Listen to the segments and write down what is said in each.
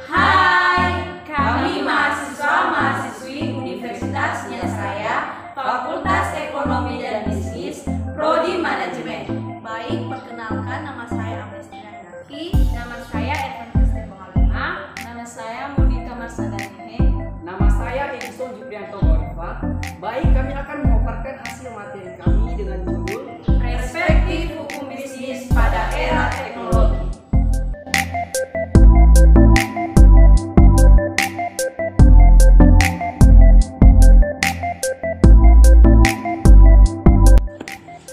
Hai, kami mahasiswa-mahasiswi Universitas Yesaya, Fakultas Ekonomi dan Bisnis, Prodi Manajemen. Baik, perkenalkan nama saya Amnestia Naki. Nama saya Evan Kristen Bohalima. Nama saya Monika Marsadanihe. Nama saya Edison Juprianto Gorifa. Baik, kami akan memaparkan hasil materi kami dengan judul Perspektif Hukum Bisnis pada Era Teknologi.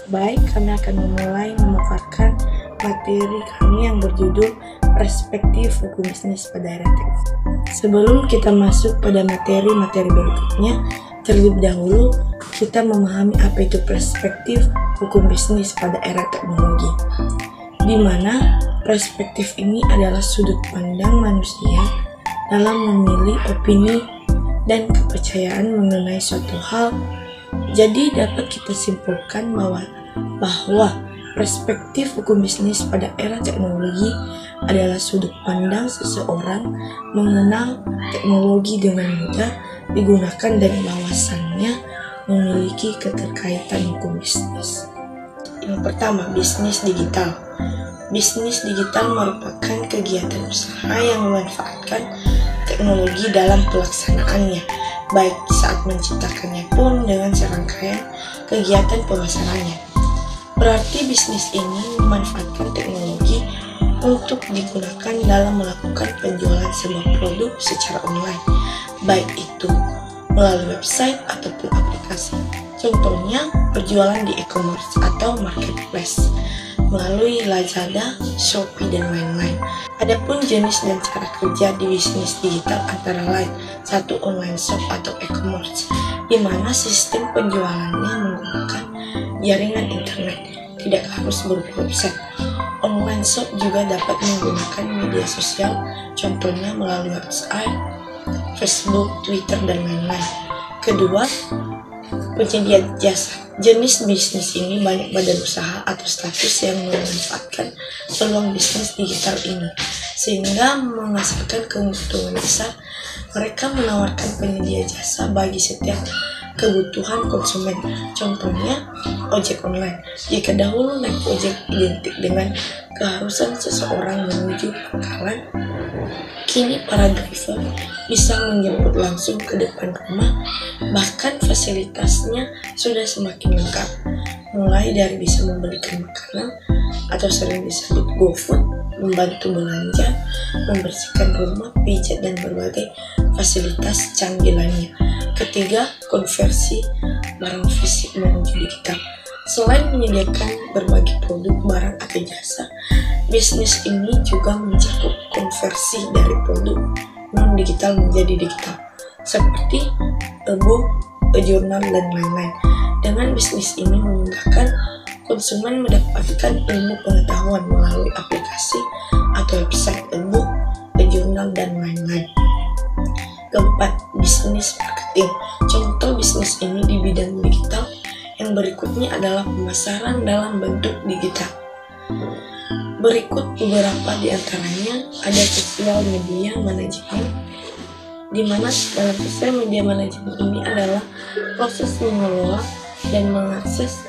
Baik, kami akan memulai memaparkan materi kami yang berjudul Perspektif Hukum Bisnis pada Era Teknologi. Sebelum kita masuk pada materi-materi berikutnya, terlebih dahulu kita memahami apa itu perspektif hukum bisnis pada era teknologi, di mana perspektif ini adalah sudut pandang manusia dalam memilih opini dan kepercayaan mengenai suatu hal. Jadi dapat kita simpulkan bahwa perspektif hukum bisnis pada era teknologi adalah sudut pandang seseorang mengenal teknologi dengan mudah digunakan dan bahwasannya memiliki keterkaitan hukum bisnis. Yang pertama, bisnis digital. Bisnis digital merupakan kegiatan usaha yang memanfaatkan teknologi dalam pelaksanaannya, baik saat menciptakannya pun dengan serangkaian kegiatan pemasarannya. Berarti bisnis ini memanfaatkan teknologi untuk digunakan dalam melakukan penjualan sebuah produk secara online, baik itu melalui website ataupun aplikasi. Contohnya, berjualan di e-commerce atau marketplace melalui Lazada, Shopee, dan lain-lain. Adapun jenis dan cara kerja di bisnis digital antara lain, satu online shop atau e-commerce, di mana sistem penjualannya menggunakan jaringan internet, tidak harus berupa website. Online shop juga dapat menggunakan media sosial, contohnya melalui WhatsApp, Facebook, Twitter, dan lain-lain. Kedua, penyedia jasa. Jenis bisnis ini banyak badan usaha atau status yang memanfaatkan peluang bisnis digital ini, sehingga menghasilkan keuntungan besar. Mereka menawarkan penyedia jasa bagi setiap kebutuhan konsumen. Contohnya, ojek online. Jika dahulu naik ojek identik dengan keharusan seseorang menuju pangkalan, kini para driver bisa menjemput langsung ke depan rumah. Bahkan fasilitasnya sudah semakin lengkap, mulai dari bisa membelikan makanan atau sering disebut GoFood, membantu belanja, membersihkan rumah, pijat, dan berbagai fasilitas canggih lainnya. Ketiga, konversi barang fisik menuju digital. Selain menyediakan berbagai produk, barang, atau jasa, bisnis ini juga mencakup konversi dari produk non-digital menjadi digital, seperti e-book, e-jurnal, dan lain-lain. Dengan bisnis ini memudahkan konsumen mendapatkan ilmu pengetahuan melalui aplikasi atau website e-book, e-jurnal, dan lain-lain. Keempat, bisnis marketing. Contoh bisnis ini di bidang digital yang berikutnya adalah pemasaran dalam bentuk digital. Berikut beberapa di antaranya. Ada sosial media manajemen, di mana dalam sosial media manajemen ini adalah proses mengelola dan mengakses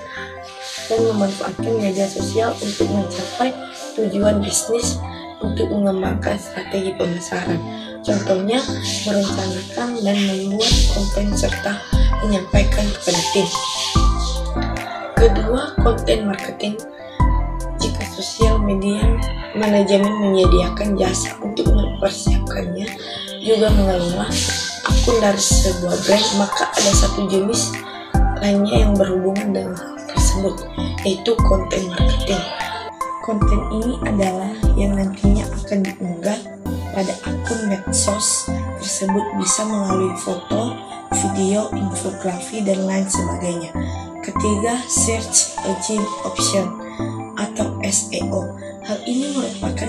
dan memanfaatkan media sosial untuk mencapai tujuan bisnis untuk mengembangkan strategi pemasaran. Contohnya, merencanakan dan membuat konten serta menyampaikan kepada tim. Kedua, konten marketing. Jika sosial media manajemen menyediakan jasa untuk mempersiapkannya, juga mengelola akun dari sebuah brand, maka ada satu jenis lainnya yang berhubungan dengan hal tersebut, yaitu konten marketing. Konten ini adalah yang nantinya akan diunggah pada akun medsos tersebut, bisa melalui foto, video, infografi, dan lain sebagainya. Ketiga, search engine option atau SEO. Hal ini merupakan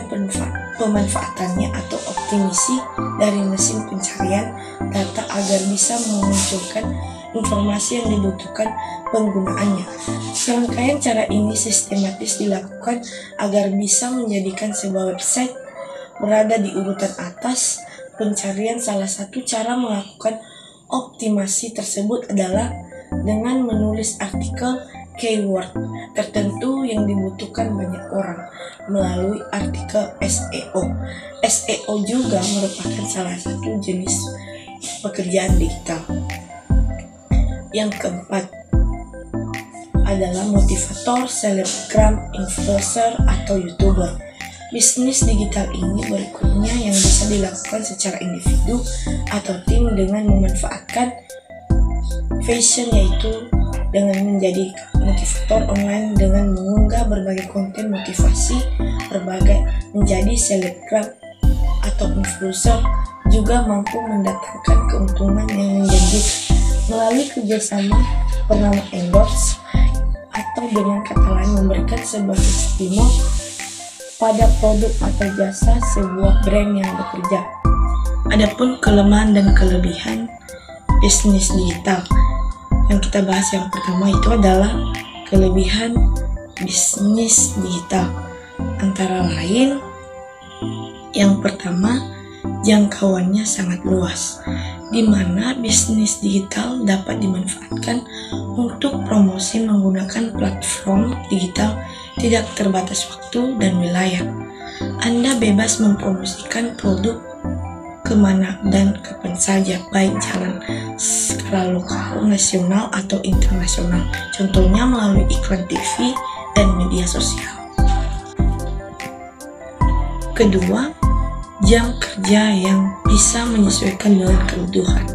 pemanfaatannya atau optimasi dari mesin pencarian data agar bisa memunculkan informasi yang dibutuhkan penggunaannya. Serangkaian cara ini sistematis dilakukan agar bisa menjadikan sebuah website berada di urutan atas pencarian. Salah satu cara melakukan optimasi tersebut adalah dengan menulis artikel keyword tertentu yang dibutuhkan banyak orang melalui artikel SEO. SEO juga merupakan salah satu jenis pekerjaan digital. Yang keempat adalah motivator, selebgram, influencer, atau youtuber. Bisnis digital ini berikutnya yang bisa dilakukan secara individu atau tim dengan memanfaatkan fashion, yaitu dengan menjadi motivator online dengan mengunggah berbagai konten motivasi, menjadi selebgram atau influencer juga mampu mendatangkan keuntungan yang menjanjikan melalui kerjasama bernama endorse, atau dengan kata lain memberikan sebuah testimoni pada produk atau jasa sebuah brand yang bekerja. Adapun kelemahan dan kelebihan bisnis digital yang kita bahas, yang pertama itu adalah kelebihan bisnis digital. Antara lain, yang pertama, jangkauannya sangat luas, di mana bisnis digital dapat dimanfaatkan untuk promosi menggunakan platform digital tidak terbatas waktu dan wilayah. Anda bebas mempromosikan produk kemana dan kapan saja, baik jalan skala lokal, nasional, atau internasional. Contohnya melalui iklan TV dan media sosial. Kedua, jam kerja yang bisa menyesuaikan dengan kebutuhan.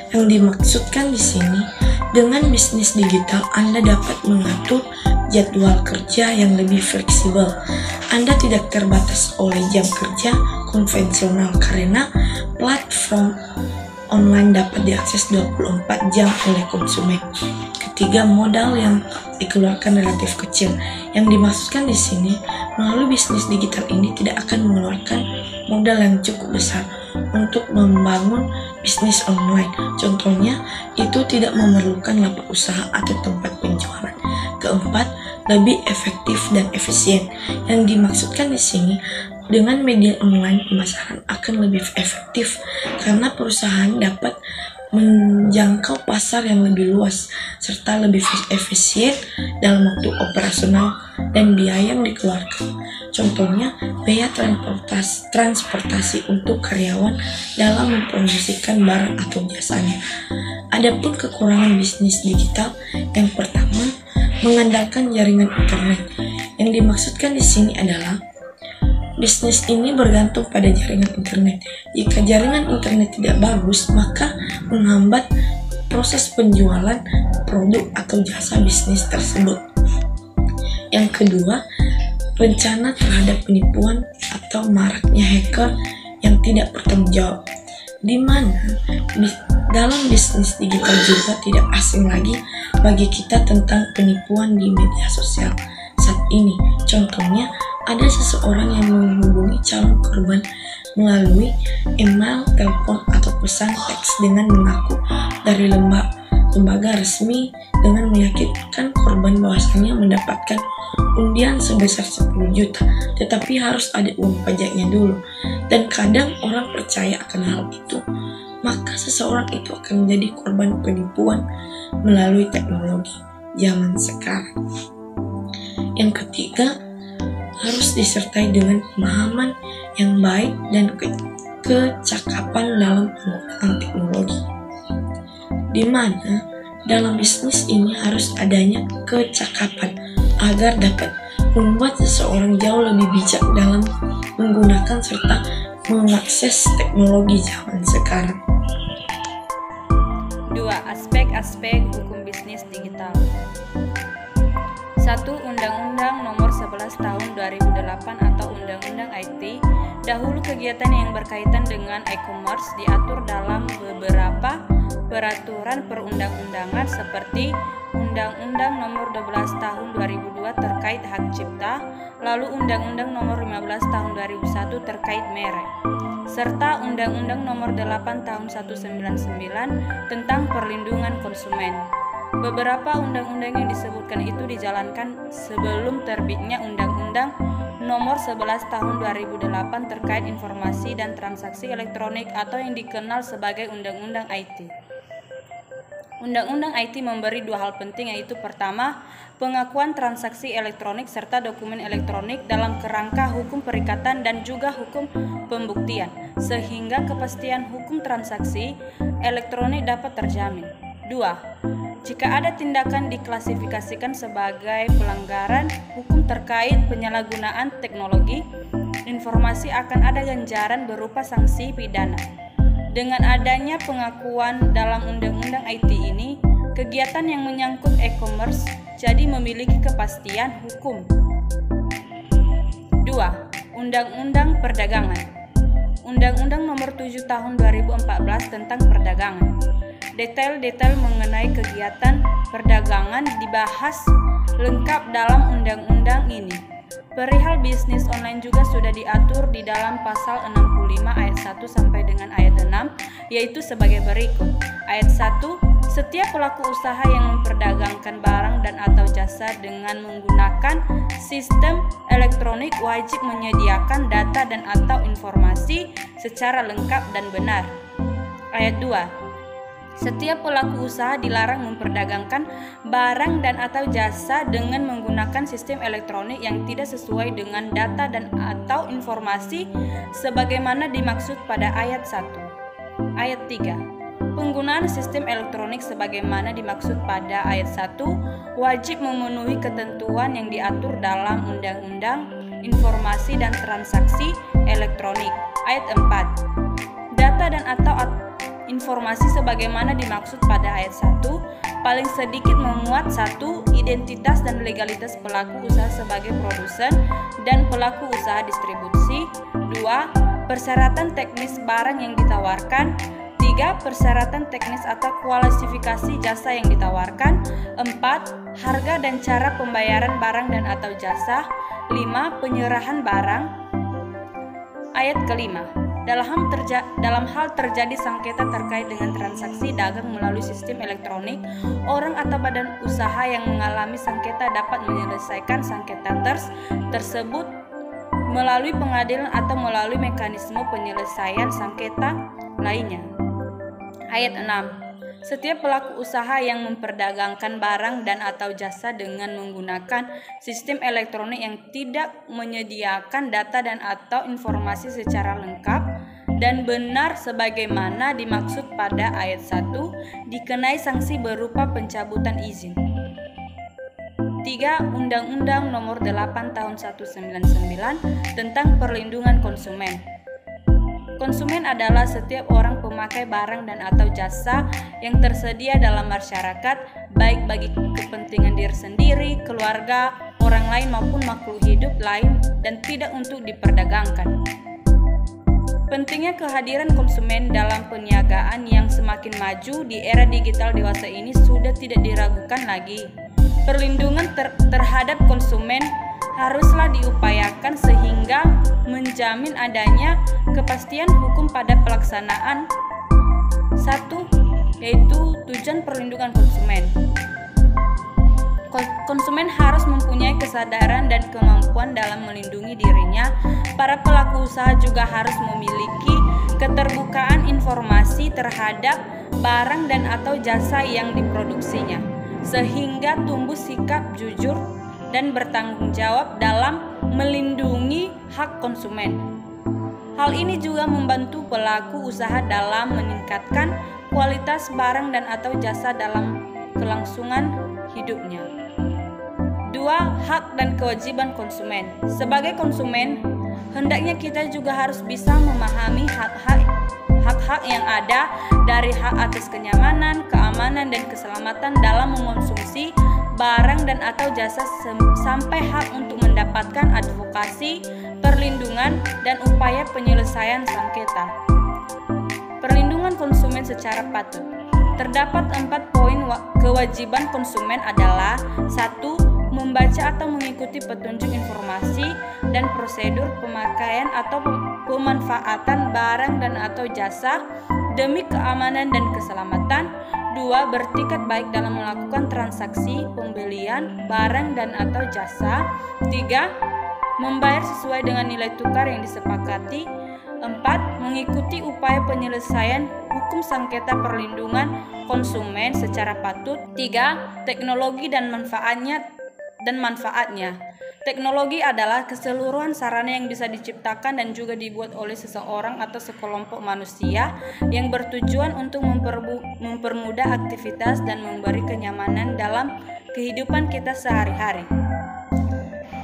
Yang dimaksudkan di sini, dengan bisnis digital Anda dapat mengatur jadwal kerja yang lebih fleksibel. Anda tidak terbatas oleh jam kerja konvensional karena platform online dapat diakses 24 jam oleh konsumen. Ketiga, modal yang dikeluarkan relatif kecil. Yang dimaksudkan di sini, melalui bisnis digital ini tidak akan mengeluarkan modal yang cukup besar untuk membangun bisnis online. Contohnya, itu tidak memerlukan lapak usaha atau tempat penjualan. Keempat, lebih efektif dan efisien. Yang dimaksudkan di sini, dengan media online pemasaran akan lebih efektif karena perusahaan dapat menjangkau pasar yang lebih luas serta lebih efisien dalam waktu operasional dan biaya yang dikeluarkan. Contohnya, biaya transportasi untuk karyawan dalam mempromosikan barang atau jasanya. Adapun kekurangan bisnis digital, yang pertama, mengandalkan jaringan internet. Yang dimaksudkan di sini adalah bisnis ini bergantung pada jaringan internet. Jika jaringan internet tidak bagus, maka menghambat proses penjualan produk atau jasa bisnis tersebut. Yang kedua, rencana terhadap penipuan atau maraknya hacker yang tidak bertanggung jawab, di mana dalam bisnis digital juga tidak asing lagi bagi kita tentang penipuan di media sosial saat ini. Contohnya, ada seseorang yang menghubungi calon korban melalui email, telepon, atau pesan teks dengan mengaku dari lembaga resmi dengan meyakinkan korban bahwasanya mendapatkan undian sebesar 10 juta, tetapi harus ada uang pajaknya dulu. Dan kadang orang percaya akan hal itu, maka seseorang itu akan menjadi korban penipuan melalui teknologi zaman sekarang. Yang ketiga, harus disertai dengan pemahaman yang baik dan kecakapan dalam penggunaan teknologi, di mana dalam bisnis ini harus adanya kecakapan agar dapat membuat seseorang jauh lebih bijak dalam menggunakan serta mengakses teknologi zaman sekarang. 2. Aspek-aspek hukum bisnis digital. 1. Undang-Undang Nomor 11 Tahun 2008 atau Undang-Undang IT. Dahulu kegiatan yang berkaitan dengan e-commerce diatur dalam beberapa peraturan perundang-undangan seperti Undang-Undang Nomor 12 Tahun 2002 terkait hak cipta, lalu Undang-Undang Nomor 15 Tahun 2001 terkait merek, serta Undang-Undang Nomor 8 Tahun 1999 tentang perlindungan konsumen. Beberapa undang-undang yang disebutkan itu dijalankan sebelum terbitnya Undang-Undang Nomor 11 Tahun 2008 terkait informasi dan transaksi elektronik atau yang dikenal sebagai Undang-Undang IT. Undang-Undang IT memberi dua hal penting, yaitu pertama, pengakuan transaksi elektronik serta dokumen elektronik dalam kerangka hukum perikatan dan juga hukum pembuktian, sehingga kepastian hukum transaksi elektronik dapat terjamin. 2. Jika ada tindakan diklasifikasikan sebagai pelanggaran hukum terkait penyalahgunaan teknologi informasi, akan ada ganjaran berupa sanksi pidana. Dengan adanya pengakuan dalam Undang-Undang IT ini, kegiatan yang menyangkut e-commerce jadi memiliki kepastian hukum. 2. Undang-Undang Perdagangan. Undang-Undang Nomor 7 Tahun 2014 tentang perdagangan. Detail-detail mengenai kegiatan perdagangan dibahas lengkap dalam undang-undang ini. Perihal bisnis online juga sudah diatur di dalam pasal 65 ayat 1 sampai dengan ayat 6, yaitu sebagai berikut. Ayat 1, setiap pelaku usaha yang memperdagangkan barang dan atau jasa dengan menggunakan sistem elektronik wajib menyediakan data dan atau informasi secara lengkap dan benar. Ayat 2, setiap pelaku usaha dilarang memperdagangkan barang dan atau jasa dengan menggunakan sistem elektronik yang tidak sesuai dengan data dan atau informasi sebagaimana dimaksud pada ayat 1. Ayat 3. Penggunaan sistem elektronik sebagaimana dimaksud pada ayat 1 wajib memenuhi ketentuan yang diatur dalam Undang-Undang Informasi dan Transaksi Elektronik. Ayat 4. Data dan atau informasi sebagaimana dimaksud pada ayat 1 paling sedikit memuat 1. Identitas dan legalitas pelaku usaha sebagai produsen dan pelaku usaha distribusi. 2. Persyaratan teknis barang yang ditawarkan. 3. Persyaratan teknis atau kualifikasi jasa yang ditawarkan. 4. Harga dan cara pembayaran barang dan atau jasa. 5. Penyerahan barang. Ayat kelima. Dalam hal terjadi sengketa terkait dengan transaksi dagang melalui sistem elektronik, orang atau badan usaha yang mengalami sengketa dapat menyelesaikan sengketa tersebut melalui pengadilan atau melalui mekanisme penyelesaian sengketa lainnya. Ayat 6. Setiap pelaku usaha yang memperdagangkan barang dan atau jasa dengan menggunakan sistem elektronik yang tidak menyediakan data dan atau informasi secara lengkap dan benar sebagaimana dimaksud pada ayat 1 dikenai sanksi berupa pencabutan izin. 3. Undang-Undang Nomor 8 Tahun 1999 tentang Perlindungan Konsumen. Konsumen adalah setiap orang pemakai barang dan atau jasa yang tersedia dalam masyarakat, baik bagi kepentingan diri sendiri, keluarga, orang lain maupun makhluk hidup lain, dan tidak untuk diperdagangkan. Pentingnya kehadiran konsumen dalam perniagaan yang semakin maju di era digital dewasa ini sudah tidak diragukan lagi. Perlindungan terhadap konsumen haruslah diupayakan sehingga menjamin adanya kepastian hukum pada pelaksanaan 1. Yaitu tujuan perlindungan konsumen. Konsumen harus mempunyai kesadaran dan kemampuan dalam melindungi dirinya. Para pelaku usaha juga harus memiliki keterbukaan informasi terhadap barang dan atau jasa yang diproduksinya, sehingga tumbuh sikap jujur dan bertanggung jawab dalam melindungi hak konsumen. Hal ini juga membantu pelaku usaha dalam meningkatkan kualitas barang dan atau jasa dalam kelangsungan hidupnya. 2. Hak dan kewajiban konsumen. Sebagai konsumen, hendaknya kita juga harus bisa memahami hak-hak yang ada, dari hak atas kenyamanan, keamanan, dan keselamatan dalam mengonsumsi barang dan atau jasa sampai hak untuk mendapatkan advokasi, perlindungan, dan upaya penyelesaian sengketa. Perlindungan konsumen secara patut. Terdapat 4 poin kewajiban konsumen adalah 1. Membaca atau mengikuti petunjuk informasi dan prosedur pemakaian atau pemanfaatan barang dan atau jasa demi keamanan dan keselamatan. 2. Bertikad baik dalam melakukan transaksi pembelian barang dan atau jasa. 3. membayar sesuai dengan nilai tukar yang disepakati. 4. Mengikuti upaya penyelesaian hukum sengketa perlindungan konsumen secara patut. 3. Teknologi dan manfaatnya. Teknologi adalah keseluruhan sarana yang bisa diciptakan dan juga dibuat oleh seseorang atau sekelompok manusia yang bertujuan untuk mempermudah aktivitas dan memberi kenyamanan dalam kehidupan kita sehari-hari.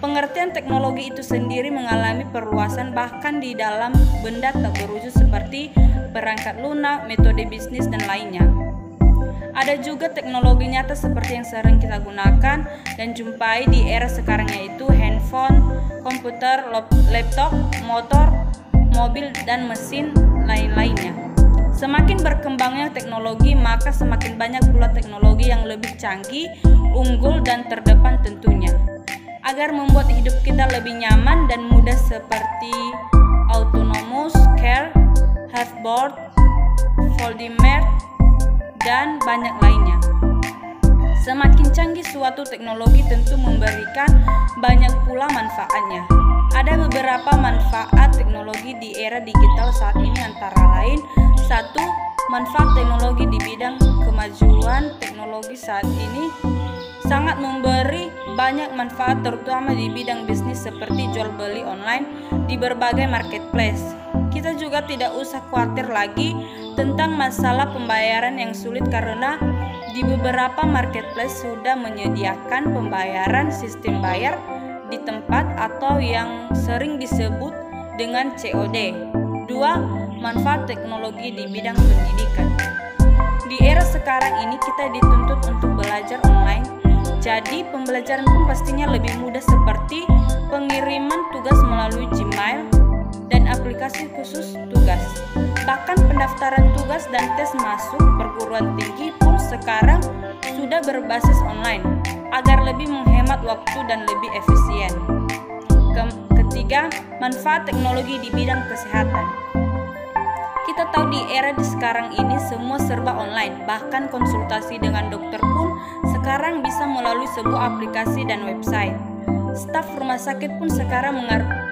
Pengertian teknologi itu sendiri mengalami perluasan bahkan di dalam benda tak berwujud seperti perangkat lunak, metode bisnis, dan lainnya. Ada juga teknologi nyata seperti yang sering kita gunakan dan jumpai di era sekarang, yaitu handphone, komputer, laptop, motor, mobil, dan mesin lain-lainnya. Semakin berkembangnya teknologi, maka semakin banyak pula teknologi yang lebih canggih, unggul, dan terdepan tentunya. Agar membuat hidup kita lebih nyaman dan mudah seperti autonomous car, hoverboard, Voldemort, dan banyak lainnya. Semakin canggih suatu teknologi tentu memberikan banyak pula manfaatnya. Ada beberapa manfaat teknologi di era digital saat ini, antara lain: 1. Manfaat teknologi di bidang kemajuan teknologi saat ini sangat memberi banyak manfaat, terutama di bidang bisnis seperti jual beli online di berbagai marketplace. Kita juga tidak usah khawatir lagi tentang masalah pembayaran yang sulit karena di beberapa marketplace sudah menyediakan pembayaran sistem bayar di tempat atau yang sering disebut dengan COD. 2. Manfaat teknologi di bidang pendidikan. Di era sekarang ini kita dituntut untuk belajar online. Jadi pembelajaran pun pastinya lebih mudah seperti pengiriman tugas melalui Gmail dan aplikasi khusus tugas. Bahkan pendaftaran tugas dan tes masuk perguruan tinggi pun sekarang sudah berbasis online agar lebih menghemat waktu dan lebih efisien. Ketiga, manfaat teknologi di bidang kesehatan. Kita tahu di era sekarang ini semua serba online, bahkan konsultasi dengan dokter pun sekarang bisa melalui sebuah aplikasi dan website. Staf rumah sakit pun sekarang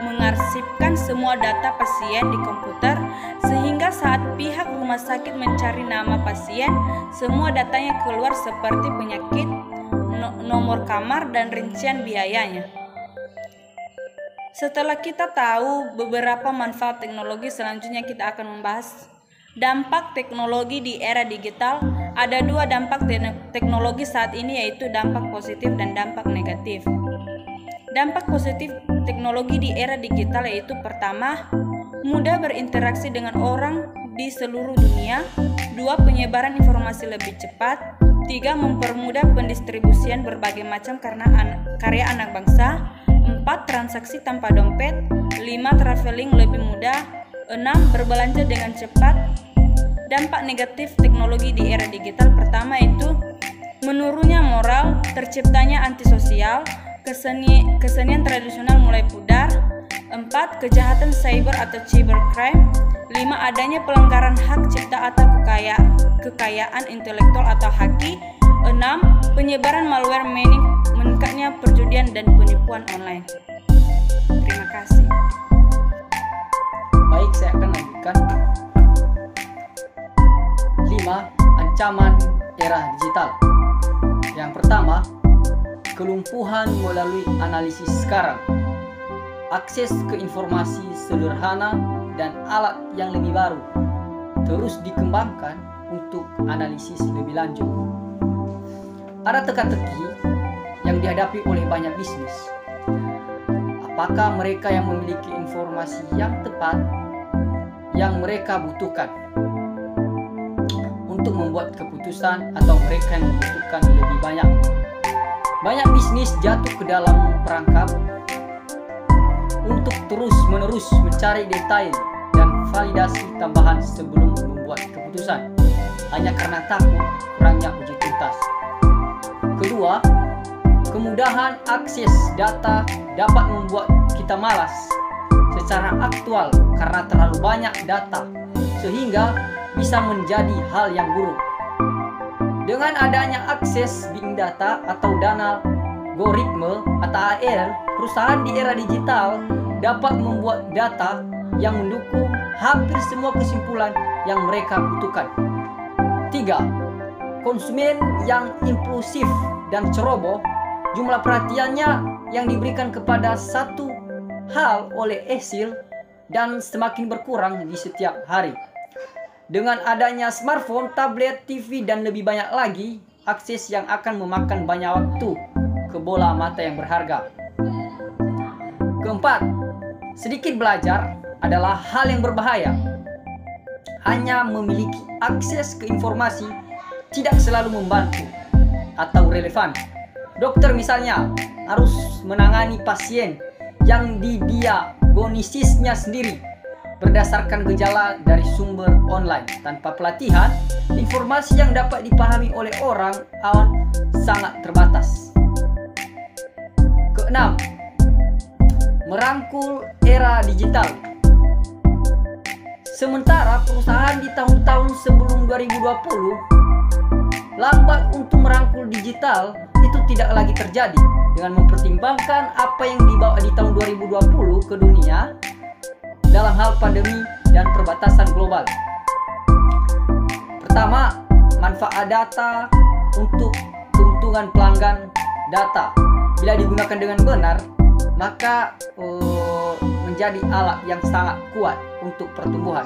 mengarsipkan semua data pasien di komputer, sehingga saat pihak rumah sakit mencari nama pasien, semua datanya keluar seperti penyakit, nomor kamar, dan rincian biayanya. Setelah kita tahu beberapa manfaat teknologi, selanjutnya kita akan membahas dampak teknologi di era digital. Ada 2 dampak teknologi saat ini, yaitu dampak positif dan dampak negatif. Dampak positif teknologi di era digital yaitu: pertama, mudah berinteraksi dengan orang di seluruh dunia. 2. Penyebaran informasi lebih cepat. 3. Mempermudah pendistribusian berbagai macam karya anak bangsa. 4. Transaksi tanpa dompet. 5. Traveling lebih mudah. 6. Berbelanja dengan cepat. Dampak negatif teknologi di era digital: pertama itu menurunnya moral, terciptanya antisosial, kesenian tradisional mulai pudar. 4. Kejahatan cyber atau cybercrime. 5. Adanya pelanggaran hak cipta atau kekayaan intelektual atau haki. 6. Penyebaran malware, meningkatnya perjudian dan penipuan online. Terima kasih. Baik, saya akan lanjutkan. 5. Ancaman era digital. Yang pertama, kelumpuhan melalui analisis sekarang. Akses ke informasi sederhana dan alat yang lebih baru terus dikembangkan untuk analisis lebih lanjut. Ada teka-teki yang dihadapi oleh banyak bisnis. Apakah mereka yang memiliki informasi yang tepat yang mereka butuhkan untuk membuat keputusan, atau mereka yang membutuhkan lebih banyak? Banyak bisnis jatuh ke dalam perangkap untuk terus-menerus mencari detail dan validasi tambahan sebelum membuat keputusan, hanya karena takut kurangnya uji tuntas. Kedua, kemudahan akses data dapat membuat kita malas secara aktual karena terlalu banyak data, sehingga bisa menjadi hal yang buruk. Dengan adanya akses big data atau algoritme atau AL, perusahaan di era digital dapat membuat data yang mendukung hampir semua kesimpulan yang mereka butuhkan. 3. Konsumen yang impulsif dan ceroboh, jumlah perhatiannya yang diberikan kepada satu hal oleh Esil dan semakin berkurang di setiap hari. Dengan adanya smartphone, tablet, TV, dan lebih banyak lagi akses yang akan memakan banyak waktu ke bola mata yang berharga. Keempat, sedikit belajar adalah hal yang berbahaya. Hanya memiliki akses ke informasi tidak selalu membantu atau relevan. Dokter misalnya harus menangani pasien yang didiagnosisnya sendiri berdasarkan gejala dari sumber online. Tanpa pelatihan, informasi yang dapat dipahami oleh orang awam sangat terbatas. Keenam, merangkul era digital. Sementara perusahaan di tahun-tahun sebelum 2020 lambat untuk merangkul digital, itu tidak lagi terjadi dengan mempertimbangkan apa yang dibawa di tahun 2020 ke dunia dalam hal pandemi dan perbatasan global. Pertama, manfaat data untuk keuntungan pelanggan data. Bila digunakan dengan benar, maka menjadi alat yang sangat kuat untuk pertumbuhan.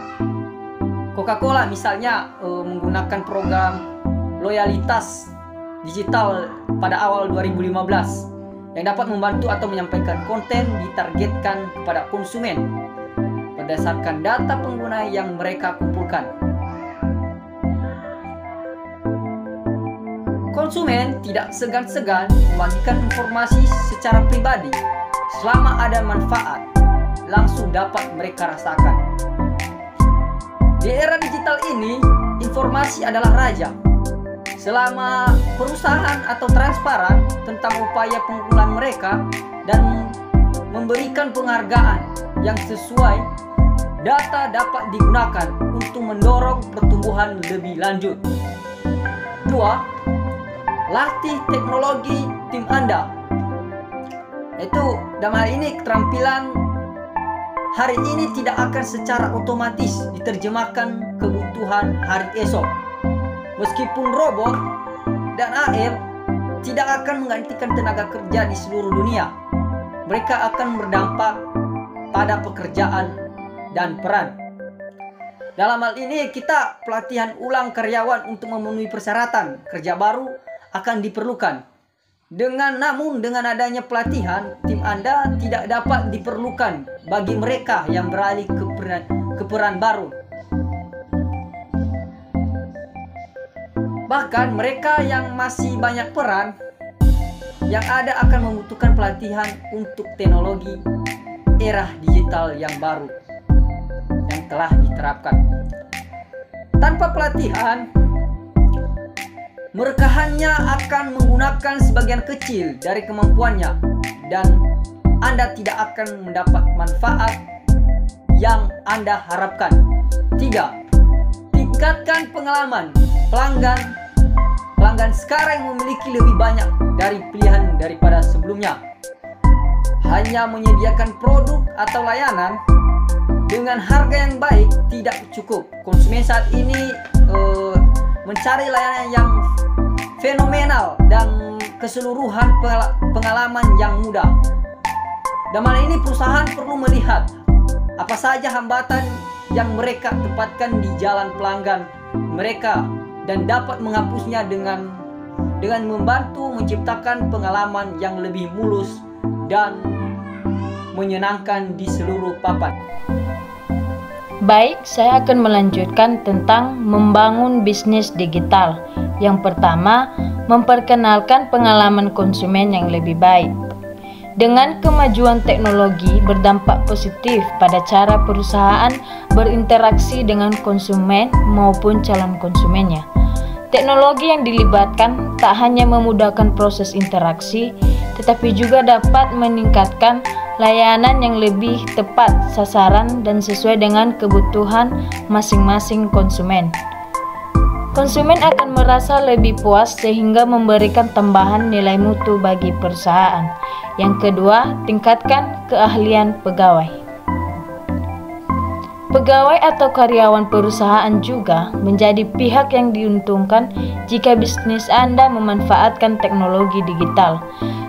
Coca-Cola misalnya menggunakan program loyalitas digital pada awal 2015 yang dapat membantu atau menyampaikan konten ditargetkan kepada konsumen berdasarkan data pengguna yang mereka kumpulkan. Konsumen tidak segan-segan membagikan informasi secara pribadi selama ada manfaat langsung dapat mereka rasakan. Di era digital ini, informasi adalah raja. Selama perusahaan atau transparan tentang upaya pengumpulan mereka dan memberikan penghargaan yang sesuai, data dapat digunakan untuk mendorong pertumbuhan lebih lanjut. 2. Latih teknologi tim Anda. Itu dalam hal ini keterampilan hari ini tidak akan secara otomatis diterjemahkan kebutuhan hari esok. Meskipun robot dan AI tidak akan menggantikan tenaga kerja di seluruh dunia, mereka akan berdampak pada pekerjaan dan peran. Dalam hal ini, kita pelatihan ulang karyawan untuk memenuhi persyaratan kerja baru akan diperlukan. Namun dengan adanya pelatihan, tim Anda tidak dapat diperlukan bagi mereka yang beralih ke peran baru. Bahkan mereka yang masih banyak peran yang ada akan membutuhkan pelatihan untuk teknologi era digital yang baru yang telah diterapkan. Tanpa pelatihan, mereka hanya akan menggunakan sebagian kecil dari kemampuannya dan Anda tidak akan mendapat manfaat yang Anda harapkan. 3. Tingkatkan pengalaman pelanggan sekarang yang memiliki lebih banyak dari pilihan daripada sebelumnya. Hanya menyediakan produk atau layanan dengan harga yang baik tidak cukup. Konsumen saat ini mencari layanan yang fenomenal dan keseluruhan pengalaman yang mudah. Dalam hal ini perusahaan perlu melihat apa saja hambatan yang mereka tempatkan di jalan pelanggan mereka dan dapat menghapusnya dengan membantu menciptakan pengalaman yang lebih mulus dan menyenangkan di seluruh papan. Baik, saya akan melanjutkan tentang membangun bisnis digital. Yang pertama, memperkenalkan pengalaman konsumen yang lebih baik. Dengan kemajuan teknologi berdampak positif pada cara perusahaan berinteraksi dengan konsumen maupun calon konsumennya. Teknologi yang dilibatkan tak hanya memudahkan proses interaksi, tetapi juga dapat meningkatkan layanan yang lebih tepat sasaran dan sesuai dengan kebutuhan masing-masing konsumen. Konsumen akan merasa lebih puas sehingga memberikan tambahan nilai mutu bagi perusahaan. Yang kedua, tingkatkan keahlian pegawai. Pegawai atau karyawan perusahaan juga menjadi pihak yang diuntungkan jika bisnis Anda memanfaatkan teknologi digital.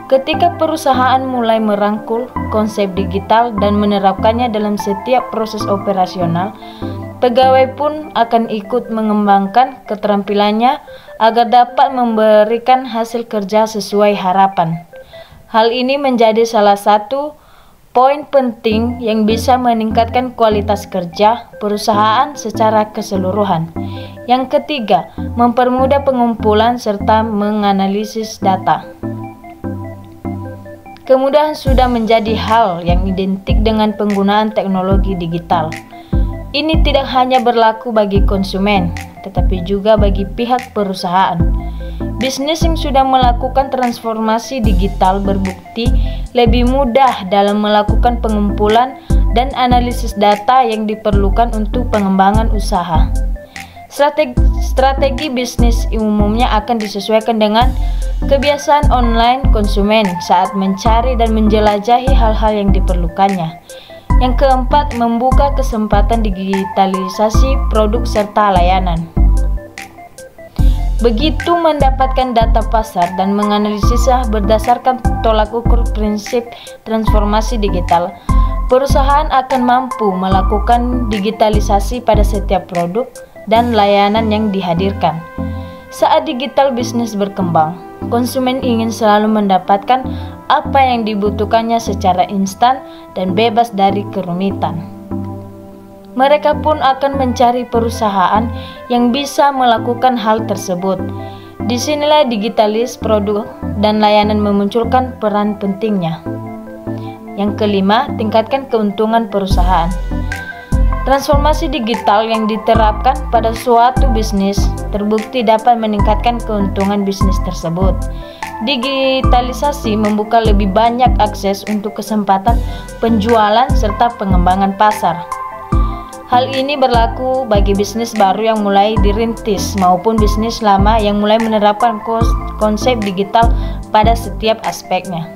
Ketika perusahaan mulai merangkul konsep digital dan menerapkannya dalam setiap proses operasional, pegawai pun akan ikut mengembangkan keterampilannya agar dapat memberikan hasil kerja sesuai harapan. Hal ini menjadi salah satu poin penting yang bisa meningkatkan kualitas kerja perusahaan secara keseluruhan. Yang ketiga, mempermudah pengumpulan serta menganalisis data. Kemudahan sudah menjadi hal yang identik dengan penggunaan teknologi digital. Ini tidak hanya berlaku bagi konsumen, tetapi juga bagi pihak perusahaan. Bisnis yang sudah melakukan transformasi digital berbukti lebih mudah dalam melakukan pengumpulan dan analisis data yang diperlukan untuk pengembangan usaha. Strategi bisnis umumnya akan disesuaikan dengan kebiasaan online konsumen saat mencari dan menjelajahi hal-hal yang diperlukannya. Yang keempat, membuka kesempatan digitalisasi produk serta layanan. Begitu mendapatkan data pasar dan menganalisisnya berdasarkan tolak ukur prinsip transformasi digital, perusahaan akan mampu melakukan digitalisasi pada setiap produk dan layanan yang dihadirkan. Saat digital bisnis berkembang, konsumen ingin selalu mendapatkan apa yang dibutuhkannya secara instan dan bebas dari kerumitan. Mereka pun akan mencari perusahaan yang bisa melakukan hal tersebut. Disinilah digitalis produk dan layanan memunculkan peran pentingnya. Yang kelima, tingkatkan keuntungan perusahaan. Transformasi digital yang diterapkan pada suatu bisnis terbukti dapat meningkatkan keuntungan bisnis tersebut. Digitalisasi membuka lebih banyak akses untuk kesempatan penjualan serta pengembangan pasar. Hal ini berlaku bagi bisnis baru yang mulai dirintis maupun bisnis lama yang mulai menerapkan konsep digital pada setiap aspeknya.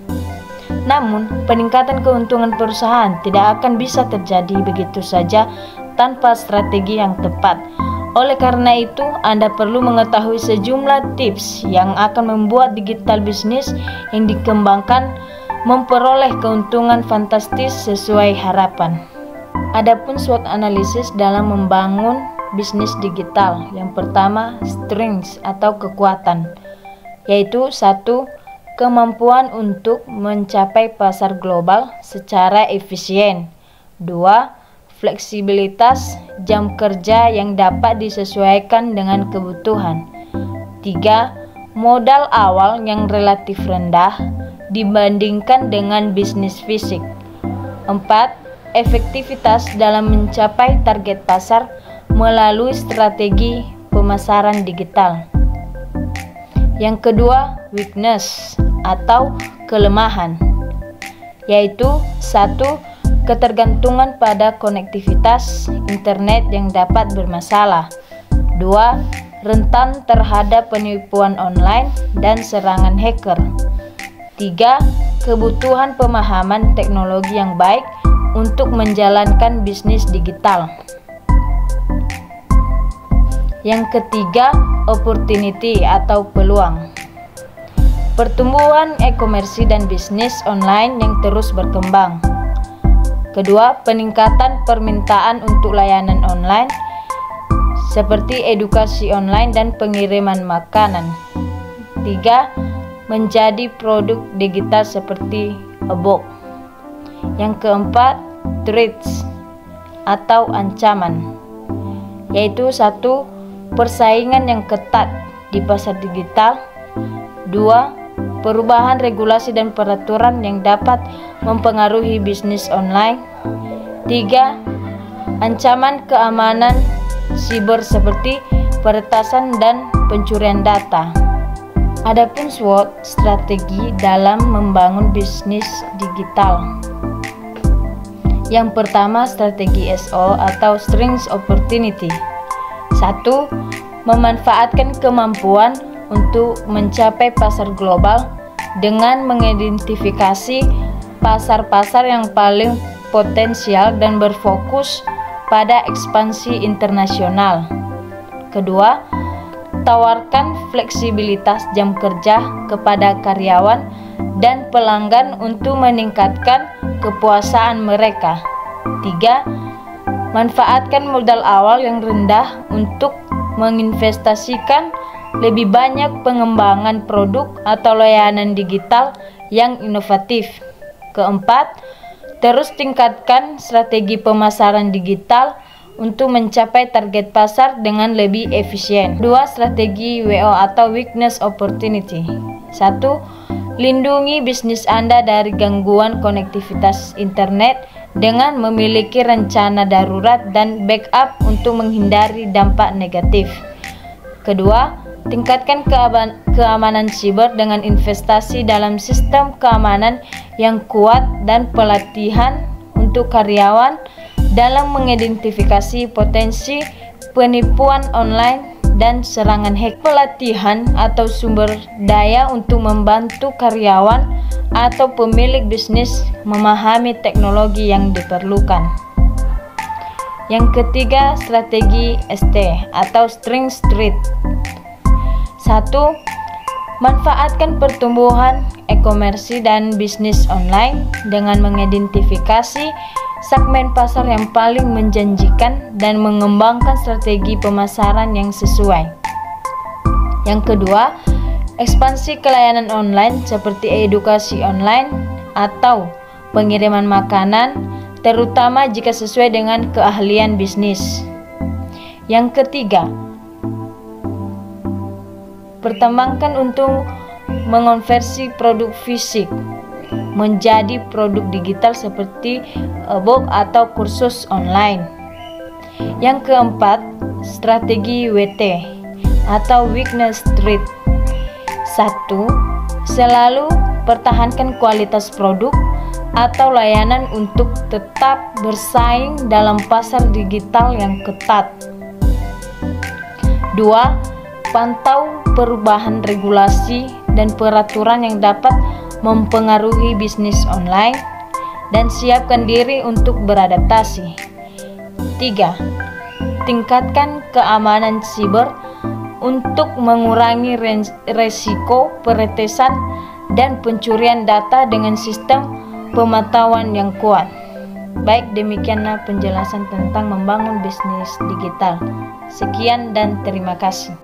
Namun, peningkatan keuntungan perusahaan tidak akan bisa terjadi begitu saja tanpa strategi yang tepat. Oleh karena itu, Anda perlu mengetahui sejumlah tips yang akan membuat digital bisnis yang dikembangkan memperoleh keuntungan fantastis sesuai harapan. Adapun SWOT analisis dalam membangun bisnis digital. Yang pertama, strengths atau kekuatan, yaitu 1. Kemampuan untuk mencapai pasar global secara efisien. 2. Fleksibilitas jam kerja yang dapat disesuaikan dengan kebutuhan. 3. Modal awal yang relatif rendah dibandingkan dengan bisnis fisik. 4. Efektivitas dalam mencapai target pasar melalui strategi pemasaran digital. Yang kedua, weakness atau kelemahan, yaitu 1. Ketergantungan pada konektivitas internet yang dapat bermasalah. 2. Rentan terhadap penipuan online dan serangan hacker. 3. Kebutuhan pemahaman teknologi yang baik untuk menjalankan bisnis digital. Yang ketiga, opportunity atau peluang. Pertumbuhan e-komersi dan bisnis online yang terus berkembang. Kedua, peningkatan permintaan untuk layanan online seperti edukasi online dan pengiriman makanan. 3. Menjadi produk digital seperti e-book. Yang keempat, threats atau ancaman, yaitu 1. Persaingan yang ketat di pasar digital. 2. Perubahan regulasi dan peraturan yang dapat mempengaruhi bisnis online. 3. Ancaman keamanan siber seperti peretasan dan pencurian data. Adapun SWOT, strategi dalam membangun bisnis digital. Yang pertama, strategi SO atau Strengths Opportunity. 1. memanfaatkan kemampuan untuk mencapai pasar global dengan mengidentifikasi pasar-pasar yang paling potensial dan berfokus pada ekspansi internasional. Kedua, tawarkan fleksibilitas jam kerja kepada karyawan dan pelanggan untuk meningkatkan kepuasan mereka. Tiga, manfaatkan modal awal yang rendah untuk menginvestasikan lebih banyak pengembangan produk atau layanan digital yang inovatif. Keempat, terus tingkatkan strategi pemasaran digital untuk mencapai target pasar dengan lebih efisien. Dua, strategi WO atau Weakness Opportunity. 1. Lindungi bisnis Anda dari gangguan konektivitas internet dengan memiliki rencana darurat dan backup untuk menghindari dampak negatif. Kedua, tingkatkan keamanan siber dengan investasi dalam sistem keamanan yang kuat dan pelatihan untuk karyawan dalam mengidentifikasi potensi penipuan online dan serangan hack. Pelatihan atau sumber daya untuk membantu karyawan atau pemilik bisnis memahami teknologi yang diperlukan. Yang ketiga, strategi ST atau String Street. 1. Manfaatkan pertumbuhan e-commerce dan bisnis online dengan mengidentifikasi segmen pasar yang paling menjanjikan dan mengembangkan strategi pemasaran yang sesuai. Yang kedua, ekspansi ke layanan online seperti edukasi online atau pengiriman makanan, terutama jika sesuai dengan keahlian bisnis. Yang ketiga, pertimbangkan untuk mengonversi produk fisik menjadi produk digital seperti e-book atau kursus online. Yang keempat, strategi WT atau Weakness Street. 1. Selalu pertahankan kualitas produk atau layanan untuk tetap bersaing dalam pasar digital yang ketat. 2. Pantau perubahan regulasi dan peraturan yang dapat mempengaruhi bisnis online dan siapkan diri untuk beradaptasi. 3. Tingkatkan keamanan siber untuk mengurangi resiko peretesan dan pencurian data dengan sistem pemantauan yang kuat. Baik, demikianlah penjelasan tentang membangun bisnis digital. Sekian dan terima kasih.